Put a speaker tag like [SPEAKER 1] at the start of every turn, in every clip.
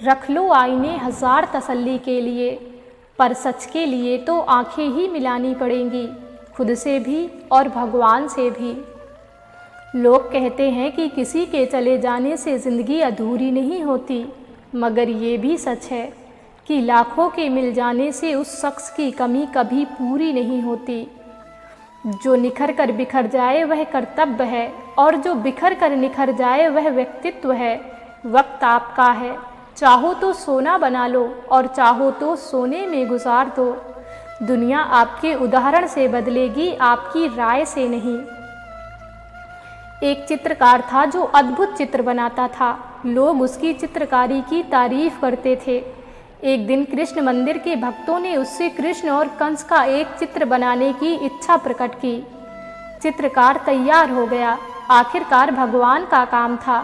[SPEAKER 1] रख लो आईने हजार तसल्ली के लिए, पर सच के लिए तो आंखें ही मिलानी पड़ेंगी, खुद से भी और भगवान से भी। लोग कहते हैं कि किसी के चले जाने से ज़िंदगी अधूरी नहीं होती, मगर ये भी सच है कि लाखों के मिल जाने से उस शख्स की कमी कभी पूरी नहीं होती। जो निखर कर बिखर जाए वह कर्तव्य है, और जो बिखर कर निखर जाए वह व्यक्तित्व है। वक्त आपका है, चाहो तो सोना बना लो और चाहो तो सोने में गुजार दो। दुनिया आपके उदाहरण से बदलेगी, आपकी राय से नहीं। एक चित्रकार था जो अद्भुत चित्र बनाता था। लोग उसकी चित्रकारी की तारीफ करते थे। एक दिन कृष्ण मंदिर के भक्तों ने उससे कृष्ण और कंस का एक चित्र बनाने की इच्छा प्रकट की। चित्रकार तैयार हो गया। आखिरकार भगवान का काम था,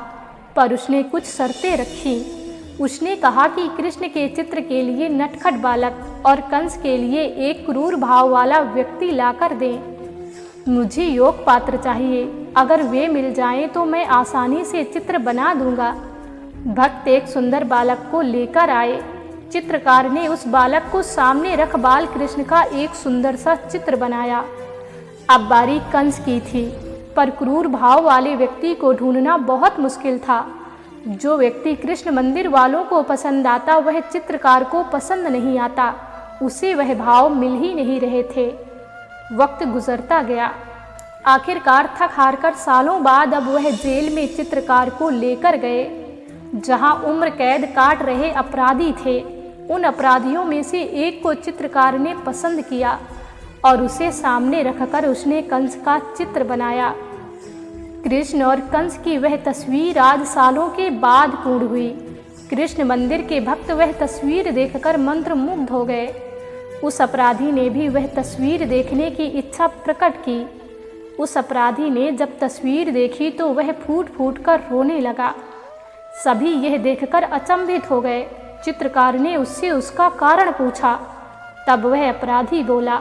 [SPEAKER 1] पर उसने कुछ शर्तें रखी। उसने कहा कि कृष्ण के चित्र के लिए नटखट बालक और कंस के लिए एक क्रूर भाव वाला व्यक्ति लाकर दें। मुझे योग पात्र चाहिए, अगर वे मिल जाएं तो मैं आसानी से चित्र बना दूंगा। भक्त एक सुंदर बालक को लेकर आए। चित्रकार ने उस बालक को सामने रख बाल कृष्ण का एक सुंदर सा चित्र बनाया। अब बारी कंस की थी, पर क्रूर भाव वाले व्यक्ति को ढूंढना बहुत मुश्किल था। जो व्यक्ति कृष्ण मंदिर वालों को पसंद आता वह चित्रकार को पसंद नहीं आता। उसे वह भाव मिल ही नहीं रहे थे। वक्त गुजरता गया। आखिरकार थक हार कर सालों बाद अब वह जेल में चित्रकार को लेकर गए, जहां उम्र कैद काट रहे अपराधी थे। उन अपराधियों में से एक को चित्रकार ने पसंद किया और उसे सामने रखकर उसने कंस का चित्र बनाया। कृष्ण और कंस की वह तस्वीर आज सालों के बाद पूर्ण हुई। कृष्ण मंदिर के भक्त वह तस्वीर देखकर मंत्रमुग्ध हो गए। उस अपराधी ने भी वह तस्वीर देखने की इच्छा प्रकट की। उस अपराधी ने जब तस्वीर देखी तो वह फूट फूट कर रोने लगा। सभी यह देखकर अचंभित हो गए। चित्रकार ने उससे उसका कारण पूछा। तब वह अपराधी बोला,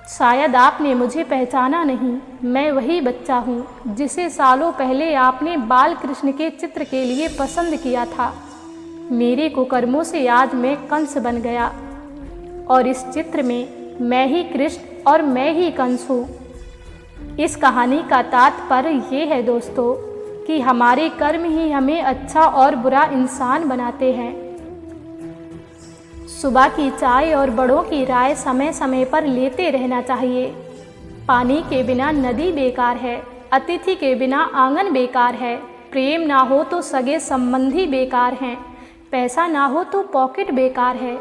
[SPEAKER 1] शायद आपने मुझे पहचाना नहीं, मैं वही बच्चा हूँ जिसे सालों पहले आपने बाल कृष्ण के चित्र के लिए पसंद किया था। मेरे कुकर्मों से आज मैं कंस बन गया, और इस चित्र में मैं ही कृष्ण और मैं ही कंस हूँ। इस कहानी का तात्पर्य ये है दोस्तों कि हमारे कर्म ही हमें अच्छा और बुरा इंसान बनाते हैं। सुबह की चाय और बड़ों की राय समय समय पर लेते रहना चाहिए। पानी के बिना नदी बेकार है, अतिथि के बिना आंगन बेकार है, प्रेम ना हो तो सगे संबंधी बेकार हैं, पैसा ना हो तो पॉकेट बेकार है,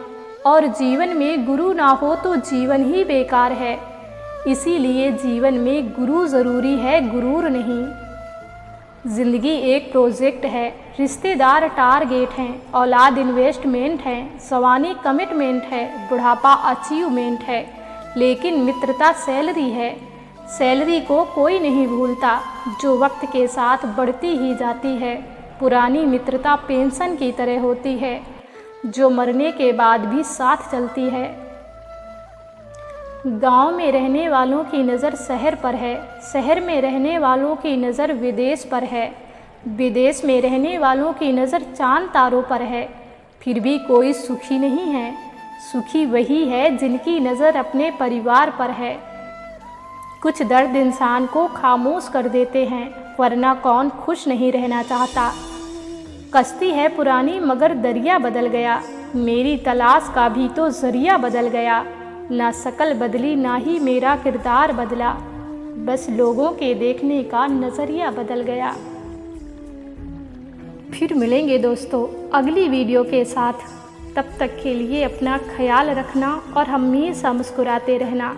[SPEAKER 1] और जीवन में गुरु ना हो तो जीवन ही बेकार है। इसीलिए जीवन में गुरु ज़रूरी है, गुरूर नहीं। ज़िंदगी एक प्रोजेक्ट है, रिश्तेदार टारगेट हैं, औलाद इन्वेस्टमेंट है, जवानी कमिटमेंट है, बुढ़ापा अचीवमेंट है, लेकिन मित्रता सैलरी है। सैलरी को कोई नहीं भूलता, जो वक्त के साथ बढ़ती ही जाती है। पुरानी मित्रता पेंशन की तरह होती है, जो मरने के बाद भी साथ चलती है। गांव में रहने वालों की नज़र शहर पर है, शहर में रहने वालों की नज़र विदेश पर है, विदेश में रहने वालों की नज़र चांद तारों पर है। फिर भी कोई सुखी नहीं है। सुखी वही है जिनकी नज़र अपने परिवार पर है। कुछ दर्द इंसान को खामोश कर देते हैं, वरना कौन खुश नहीं रहना चाहता। कश्ती है पुरानी मगर दरिया बदल गया, मेरी तलाश का भी तो जरिया बदल गया। ना शकल बदली ना ही मेरा किरदार बदला, बस लोगों के देखने का नज़रिया बदल गया। फिर मिलेंगे दोस्तों अगली वीडियो के साथ। तब तक के लिए अपना ख्याल रखना और हमेशा मुस्कुराते रहना।